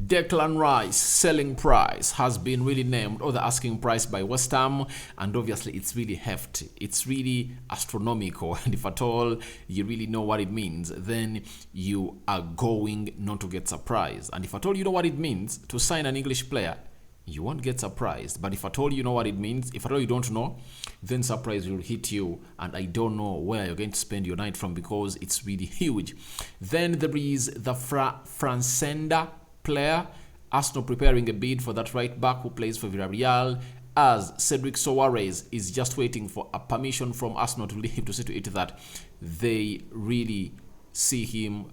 Declan Rice selling price has been really named, or the asking price by West Ham, and obviously it's really hefty. It's really astronomical, and if at all you really know what it means, then you are going not to get surprised. And if at all you know what it means to sign an English player, you won't get surprised. But if at all you know what it means, if at all you don't know, then surprise will hit you, and I don't know where you're going to spend your night from, because it's really huge. Then there is the Fresneda player. Arsenal preparing a bid for that right back who plays for Villarreal, as Cedric Soares is just waiting for a permission from Arsenal to leave, to say to it that they really see him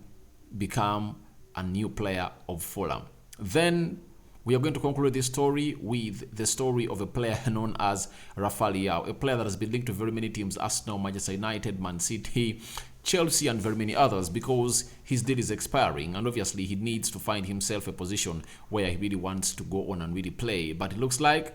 become a new player of Fulham. Then we are going to conclude this story with the story of a player known as Rafa Leão, a player that has been linked to very many teams: Arsenal, Manchester United, Man City, Chelsea, and very many others, because his deal is expiring, and obviously he needs to find himself a position where he really wants to go on and really play. But it looks like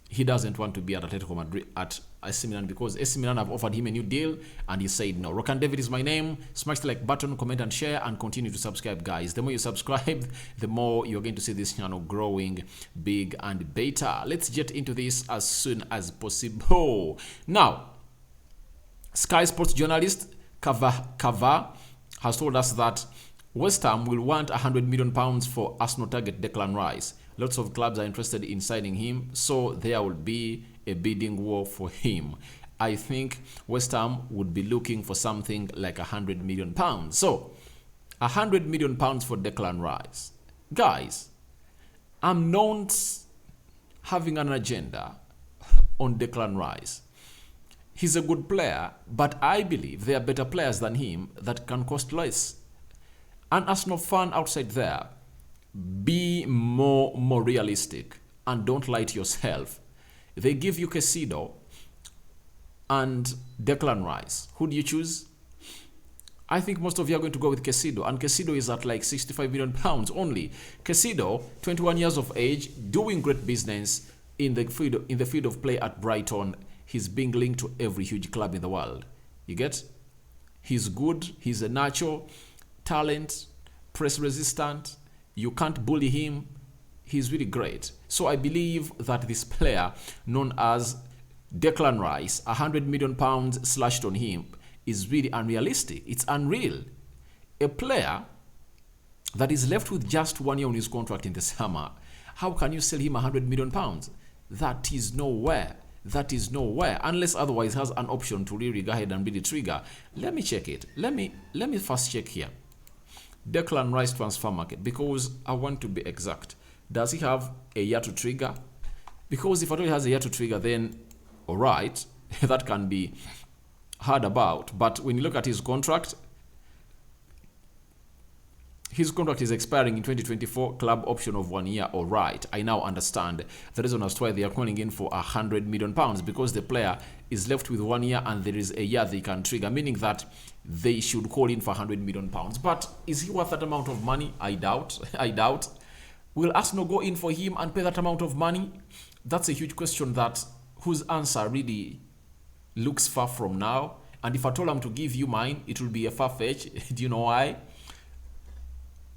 he doesn't want to be at Atletico Madrid, at AC Milan, because AC Milan have offered him a new deal and he said no. Rokani David is my name. Smash the like button, comment and share, and continue to subscribe, guys. The more you subscribe, the more you're going to see this channel growing big and better. Let's get into this as soon as possible. Now, Sky Sports journalist Kava has told us that West Ham will want £100 million for Arsenal target Declan Rice. Lots of clubs are interested in signing him, so there will be a bidding war for him. I think West Ham would be looking for something like £100 million. So, £100 million for Declan Rice. Guys, I'm not having an agenda on Declan Rice. He's a good player, but I believe there are better players than him that can cost less. An Arsenal fan outside there, be more realistic and don't lie to yourself. They give you Caicedo and Declan Rice. Who do you choose? I think most of you are going to go with Caicedo, and Caicedo is at like £65 million only. Caicedo, 21 years of age, doing great business in the field of play at Brighton. He's being linked to every huge club in the world. You get? He's good. He's a natural talent, press resistant. You can't bully him. He's really great. So I believe that this player known as Declan Rice, £100 million slashed on him, is really unrealistic. It's unreal. A player that is left with just 1 year on his contract in the summer, how can you sell him £100 million? That is nowhere. That is nowhere, unless otherwise has an option to really go ahead and really trigger. Let me check it. Let me first check here. Declan Rice transfer market, because I want to be exact. Does he have a year to trigger? Because if at all he has a year to trigger, then all right, that can be hard about. But when you look at his contract is expiring in 2024, club option of 1 year. All right, I now understand the reason as to why they are calling in for £100 million, because the player is left with 1 year and there is a year they can trigger, meaning that they should call in for £100 million. But is he worth that amount of money? I doubt. I doubt. Will Arsenal go in for him and pay that amount of money? That's a huge question whose answer really looks far from now. And if I told them to give you mine, it will be a far-fetch. Do you know why?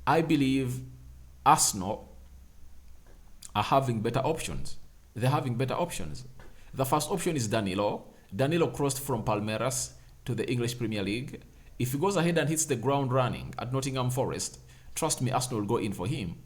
I believe Arsenal are having better options. They're having better options. The first option is Danilo. Danilo crossed from Palmeiras to the English Premier League. If he goes ahead and hits the ground running at Nottingham Forest, trust me, Arsenal will go in for him.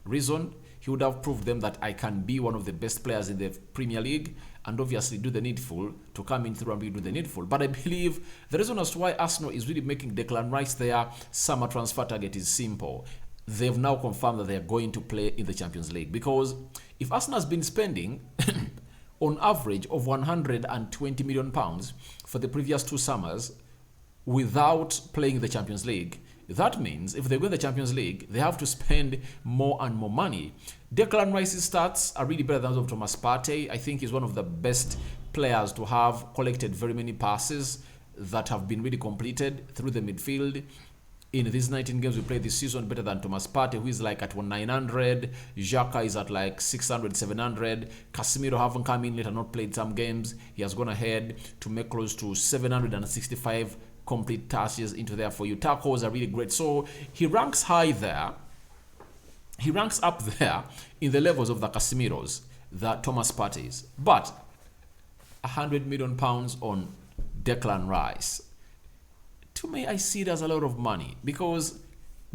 Reason? He would have proved them that I can be one of the best players in the Premier League, and obviously do the needful to come in through and do the needful. But I believe the reason as to why Arsenal is really making Declan Rice their summer transfer target is simple. They've now confirmed that they are going to play in the Champions League. Because if Arsenal has been spending on average of £120 million for the previous 2 summers without playing the Champions League, that means if they win the Champions League, they have to spend more and more money. Declan Rice's stats are really better than those of Thomas Partey. I think he's one of the best players to have collected very many passes that have been really completed through the midfield. In these 19 games we played this season, better than Thomas Partey, who is like at 900. Xhaka is at like 600, 700. Casemiro haven't come in later, not played some games. He has gone ahead to make close to 765 complete touches into there for you. Tackles are really great. So he ranks high there. He ranks up there in the levels of the Casemiros, the Thomas Partey's. But £100 million on Declan Rice, to me, I see it as a lot of money, because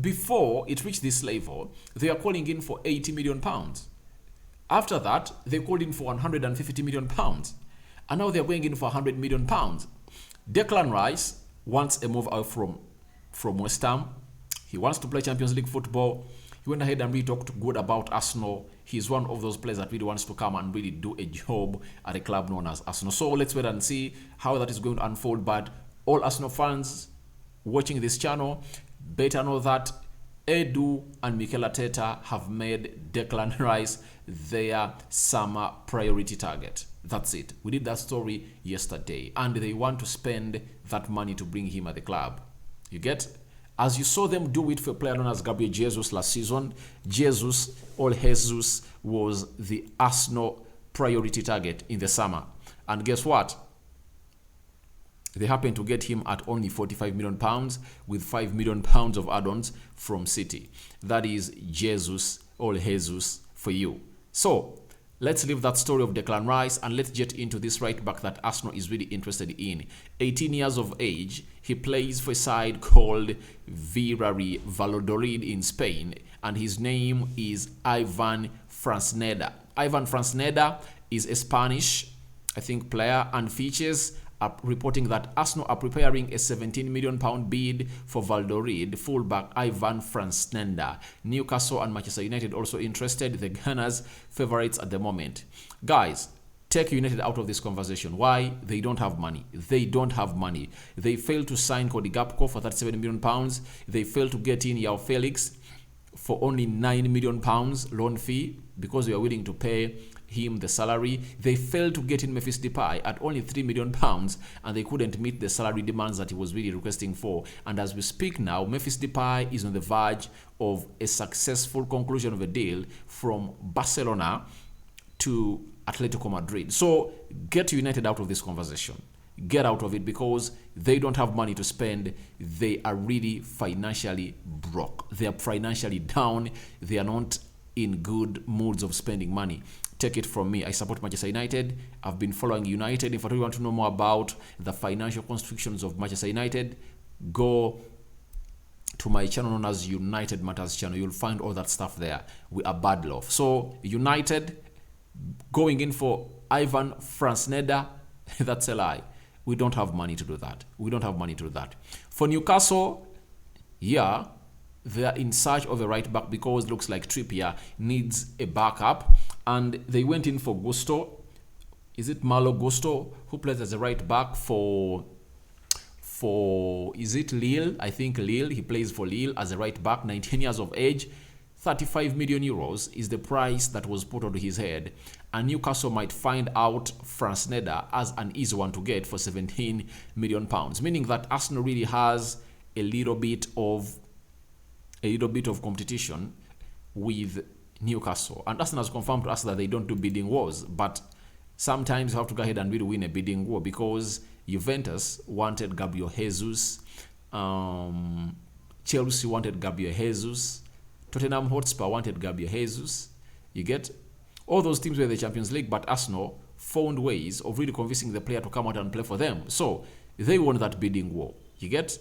before it reached this level, they are calling in for £80 million. After that, they called in for £150 million. And now they're going in for £100 million. Declan Rice wants a move out from West Ham. He wants to play Champions League football. He went ahead and really talked good about Arsenal. He's one of those players that really wants to come and really do a job at a club known as Arsenal. So let's wait and see how that is going to unfold. But all Arsenal fans watching this channel better know that Edu and Mikel Arteta have made Declan Rice their summer priority target. That's it. We did that story yesterday, and they want to spend that money to bring him at the club. You get? As you saw them do it for a player known as Gabriel Jesus last season, Jesus was the Arsenal priority target in the summer. And guess what? They happened to get him at only £45 million with £5 million of add-ons from City. That is Jesus for you. So let's leave that story of Declan Rice and let's get into this right back that Arsenal is really interested in. 18 years of age, he plays for a side called Valladolid in Spain, and his name is Ivan Fresneda. Ivan Fresneda is a Spanish, player, and features are reporting that Arsenal are preparing a £17 million bid for Valladolid fullback Ivan Fresneda. Newcastle and Manchester United also interested, the Gunners favourites at the moment. Guys, take United out of this conversation. Why? They don't have money. They failed to sign Cody Gakpo for £37 million. They failed to get in João Felix for only £9 million loan fee because they are willing to pay him the salary. They failed to get in Memphis Depay at only £3 million, and they couldn't meet the salary demands that he was really requesting for. And as we speak now, Memphis Depay is on the verge of a successful conclusion of a deal from Barcelona to Atletico Madrid. So get United out of this conversation. Get out of it, because they don't have money to spend. They are really financially broke. They are financially down. They are not in good moods of spending money. Take it from me, I support Manchester United. I've been following United. If you want to know more about the financial constrictions of Manchester United, go to my channel known as United Matters channel. You'll find all that stuff there. We are bad love. So United going in for Ivan Fresneda, that's a lie. We don't have money to do that. For Newcastle, yeah, they're in search of a right back because it looks like Trippier needs a backup, and they went in for Gusto. Is it Malo Gusto, who plays as a right back for is it Lille? I think Lille. He plays for Lille as a right back, 19 years of age. 35 million euros is the price that was put onto his head, and Newcastle might find out Fresneda as an easy one to get for 17 million pounds, meaning that Arsenal really has a little bit of competition with Newcastle. And Arsenal has confirmed to us that they don't do bidding wars, but sometimes you have to go ahead and really win a bidding war, because Juventus wanted Gabriel Jesus, Chelsea wanted Gabriel Jesus, Tottenham Hotspur wanted Gabriel Jesus. You get? All those teams were in the Champions League, but Arsenal found ways of really convincing the player to come out and play for them. So they won that bidding war. You get?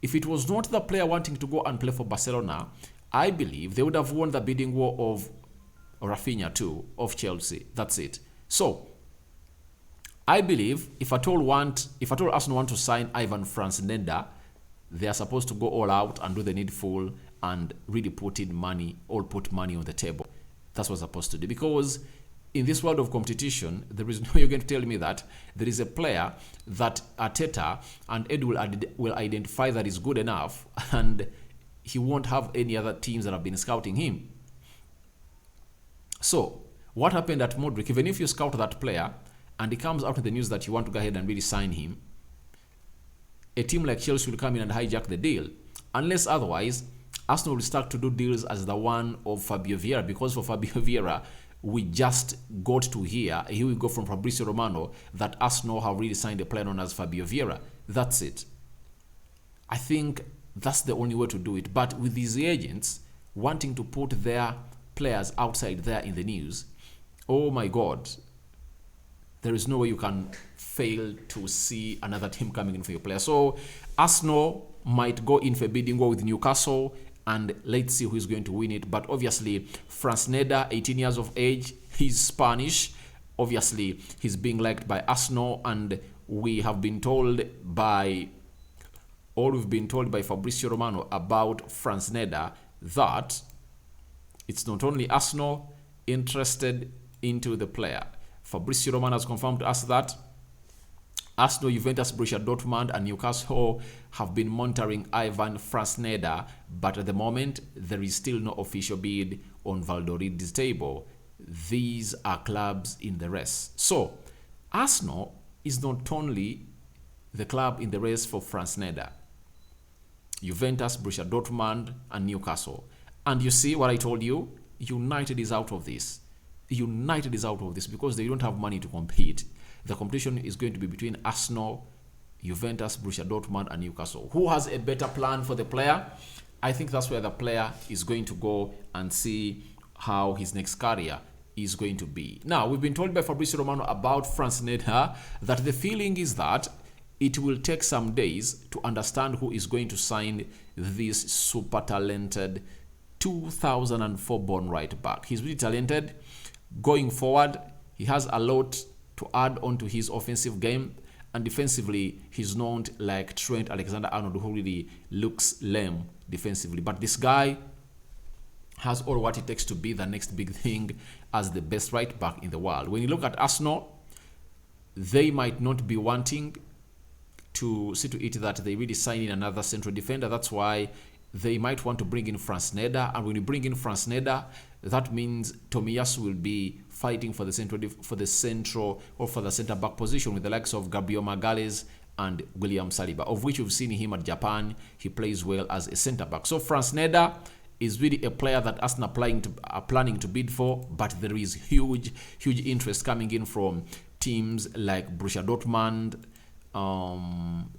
If it was not the player wanting to go and play for Barcelona, I believe they would have won the bidding war of Rafinha too, of Chelsea. That's it. So I believe if at all Arsenal want to sign Ivan Fresneda, they are supposed to go all out and do the needful and really put money on the table. That's what they're supposed to do. Because in this world of competition, there is no you're going to tell me that there is a player that Arteta and Ed will identify that is good enough, and he won't have any other teams that have been scouting him. So what happened at Modric? Even if you scout that player and it comes out in the news that you want to go ahead and really sign him, a team like Chelsea will come in and hijack the deal. Unless otherwise, Arsenal will start to do deals as the one of Fabio Vieira, because for Fabio Vieira, we just got to hear, here we go from Fabrizio Romano, that Arsenal have really signed a player known as Fabio Vieira. That's it. I think that's the only way to do it. But with these agents, wanting to put their players outside there in the news, oh my God, there is no way you can fail to see another team coming in for your player. So Arsenal might go in for a bidding war with Newcastle, and let's see who is going to win it. But obviously, Fresneda, 18 years of age, he's Spanish. Obviously, he's being liked by Arsenal, and we have been told by, or we've been told by Fabrizio Romano about Fresneda that it's not only Arsenal interested into the player. Fabrizio Romano has confirmed to us that Arsenal, Juventus, Borussia Dortmund and Newcastle have been monitoring Ivan Fresneda, but at the moment, there is still no official bid on Valladolid's table. These are clubs in the race. So, Arsenal is not only the club in the race for Fresneda. Juventus, Borussia Dortmund and Newcastle. And you see what I told you? United is out of this. United is out of this because they don't have money to compete. The competition is going to be between Arsenal, Juventus, Borussia Dortmund and Newcastle. Who has a better plan for the player? I think that's where the player is going to go and see how his next career is going to be. Now, we've been told by Fabrizio Romano about Fresneda that the feeling is that it will take some days to understand who is going to sign this super talented 2004 born right back. He's really talented. Going forward, he has a lot to add on to his offensive game, and defensively, he's not like Trent Alexander-Arnold, who really looks lame defensively. But this guy has all what it takes to be the next big thing as the best right back in the world. When you look at Arsenal, they might not be wanting to see to it that they really sign in another central defender. That's why they might want to bring in Fresneda, and when you bring in Fresneda, that means Tomiyasu will be fighting for the central or for the centre back position with the likes of Gabriel Magalhaes and William Saliba, of which we've seen him at Japan. He plays well as a centre back. So Fresneda is really a player that Arsenal are planning to bid for, but there is huge interest coming in from teams like Borussia Dortmund,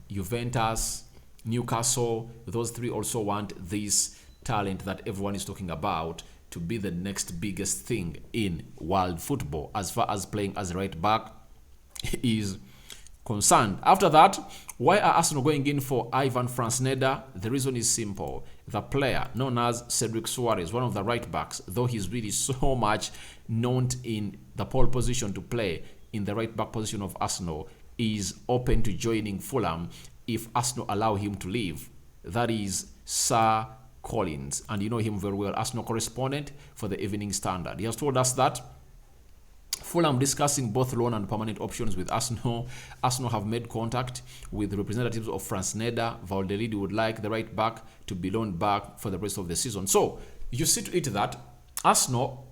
Juventus, Newcastle. Those three also want this talent that everyone is talking about to be the next biggest thing in world football as far as playing as a right back is concerned. After that, why are Arsenal going in for Ivan Fresneda? The reason is simple. The player known as Cedric Soares, one of the right backs, though he's really so much known in the pole position to play in the right back position of Arsenal, is open to joining Fulham if Arsenal allow him to leave. That is Sir Collins, and you know him very well, Arsenal correspondent for the Evening Standard. He has told us that Fulham discussing both loan and permanent options with Arsenal. Arsenal have made contact with the representatives of Fresneda. Valladolid would like the right back to be loaned back for the rest of the season. So you see to it that Arsenal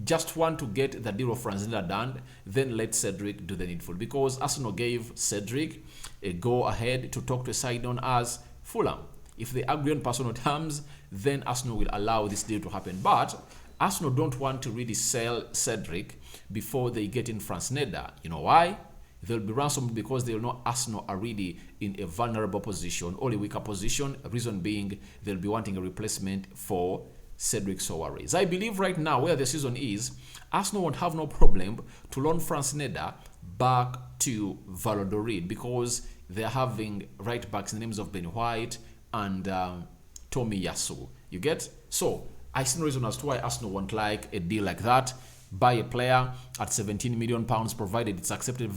just want to get the deal of Fresneda done, then let Cedric do the needful, because Arsenal gave Cedric a go ahead to talk to a side known as Fulham. If they agree on personal terms, then Arsenal will allow this deal to happen. But Arsenal don't want to really sell Cedric before they get in Fresneda. You know why? They'll be ransomed because they'll know Arsenal are really in a vulnerable position, or a weaker position. Reason being, they'll be wanting a replacement for Cedric Soares. I believe right now, where the season is, Arsenal won't have no problem to loan Fresneda back to Valladolid because they're having right backs in the names of Ben White and Tomiyasu. You get? So I see no reason as to why Arsenal won't like a deal like that. Buy a player at £17 million, provided it's accepted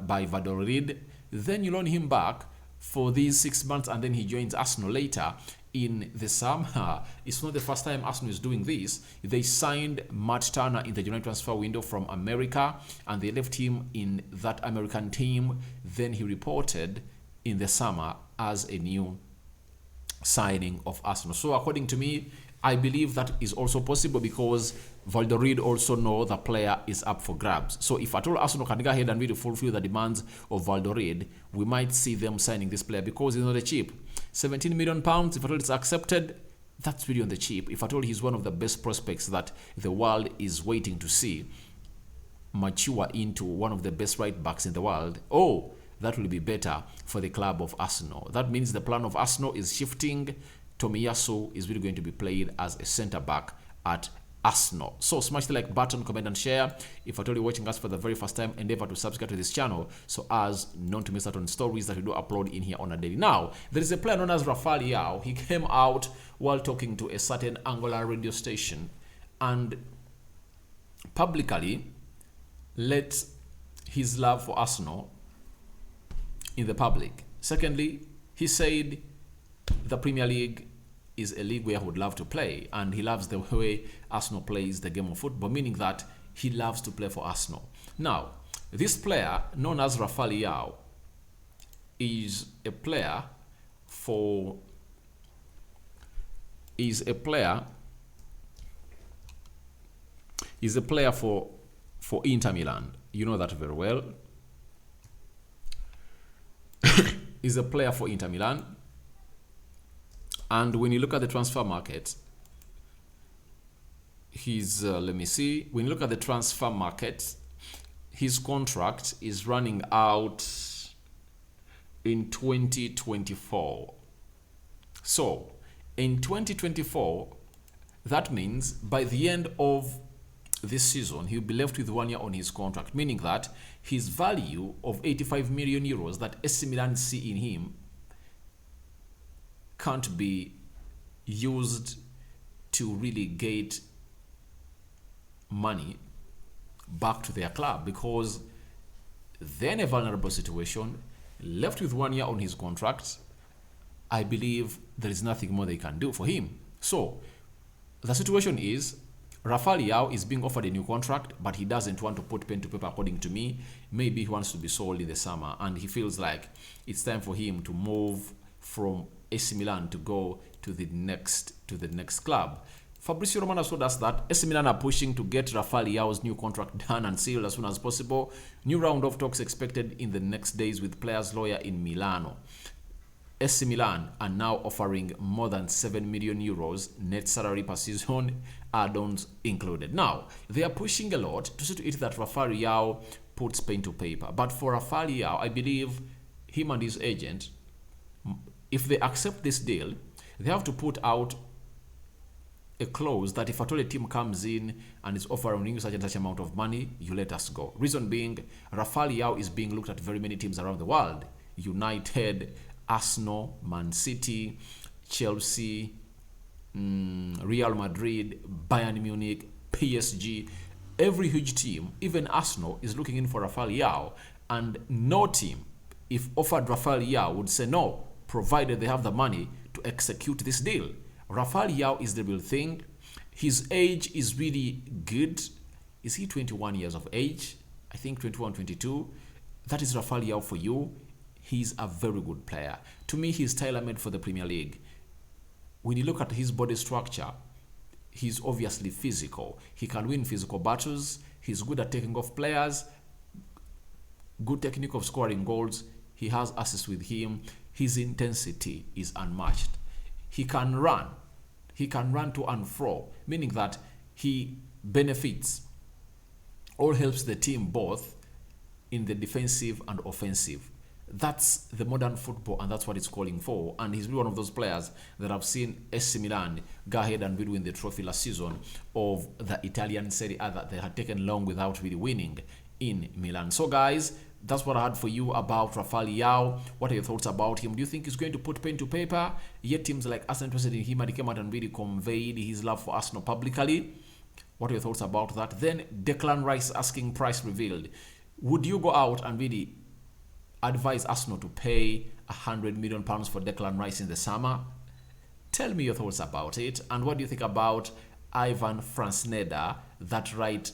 by Valladolid. Then you loan him back for these 6 months, and then he joins Arsenal later in the summer. It's not the first time Arsenal is doing this. They signed Matt Turner in the January transfer window from America, and they left him in that American team. Then he reported in the summer as a new signing of Arsenal. So according to me, I believe that is also possible because Valladolid also know the player is up for grabs. So if at all Arsenal can go ahead and really fulfill the demands of Valladolid, we might see them signing this player because he's not a cheap. £17 million, if at all it's accepted, that's really on the cheap. If at all he's one of the best prospects that the world is waiting to see mature into one of the best right backs in the world, that will be better for the club of Arsenal. That means the plan of Arsenal is shifting Tomiyasu is really going to be played as a centre back at Arsenal. So smash the like button, comment and share. If at all you're watching us for the very first time, endeavor to subscribe to this channel so as not to miss out on stories that we do upload in here on a daily. Now, there is a player known as Rafa Leão. He came out while talking to a certain Angola radio station and publicly let his love for Arsenal in the public. Secondly, he said the Premier League is a league where he would love to play, and he loves the way Arsenal plays the game of football, meaning that he loves to play for Arsenal. Now, this player, known as Rafa Leão, is a player for Inter Milan. You know that very well. He's a player for Inter Milan. And when you look at the transfer market, let me see. When you look at the transfer market, his contract is running out in 2024. So, in 2024, that means by the end of this season, he'll be left with 1 year on his contract, meaning that his value of 85 million euros that AC Milan see in him can't be used to really get money back to their club, because they're in a vulnerable situation, left with 1 year on his contract. I believe there is nothing more they can do for him. So the situation is Rafa Leão is being offered a new contract, but he doesn't want to put pen to paper, according to me. Maybe he wants to be sold in the summer, and he feels like it's time for him to move from AC Milan to go to the next club. Fabrizio Romano told us that AC Milan are pushing to get Rafa Leao's new contract done and sealed as soon as possible. New round of talks expected in the next days with players' lawyer in Milano. AC Milan are now offering more than 7 million euros net salary per season, add-ons included. Now, they are pushing a lot to see to it that Rafa Leão puts pen to paper. But for Rafa Leão, I believe him and his agent, if they accept this deal, they have to put out a clause that if at all a team comes in and is offering you such and such amount of money, you let us go. Reason being, Rafa Leão is being looked at very many teams around the world. United, Arsenal, Man City, Chelsea, Real Madrid, Bayern Munich, PSG. Every huge team, even Arsenal, is looking in for Rafa Leão, and no team, if offered Rafa Leão, would say no, provided they have the money to execute this deal. Rafa Leão is the real thing. His age is really good. Is he 21 years of age? I think 21, 22. That is Rafa Leão for you. He's a very good player. To me, he's tailor-made for the Premier League. When you look at his body structure, he's obviously physical. He can win physical battles. He's good at taking off players. Good technique of scoring goals. He has assists with him. His intensity is unmatched. He can run. He can run to and fro, meaning that he benefits or helps the team both in the defensive and offensive. That's the modern football, and that's what it's calling for. And he's really one of those players that I've seen AC Milan go ahead and really win the trophy last season of the Italian Serie A that they had taken long without really winning in Milan. So guys, that's what I had for you about Rafa Leão. What are your thoughts about him? Do you think he's going to put pen to paper? Yet teams like Arsenal interested in him, and he came out and really conveyed his love for Arsenal publicly. What are your thoughts about that? Then Declan Rice asking price revealed. Would you go out and really advise Arsenal to pay £100 million for Declan Rice in the summer? Tell me your thoughts about it. And what do you think about Ivan Fresneda, that right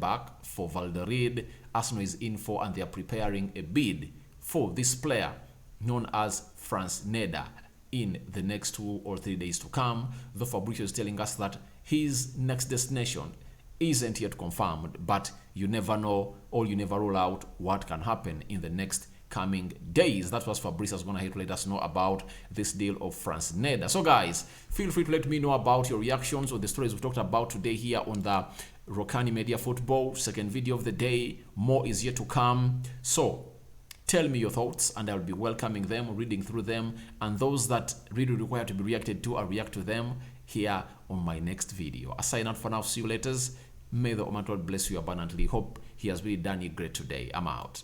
back for Valladolid? Arsenal is in for, and they are preparing a bid for this player known as Fresneda in the next 2 or 3 days to come. Though Fabrizio is telling us that his next destination isn't yet confirmed, but you never know, or you never rule out what can happen in the next coming days. That's what Fabrizio is going to let us know about this deal of Fresneda. So guys, feel free to let me know about your reactions or the stories we've talked about today here on the Rokani Media Football second video of the day. More is yet to come. So tell me your thoughts, and I'll be welcoming them, reading through them, and those that really require to be reacted to, I'll react to them here on my next video. I sign out for now. See you later. May the Almighty God bless you abundantly. Hope He has really done you great today. I'm out.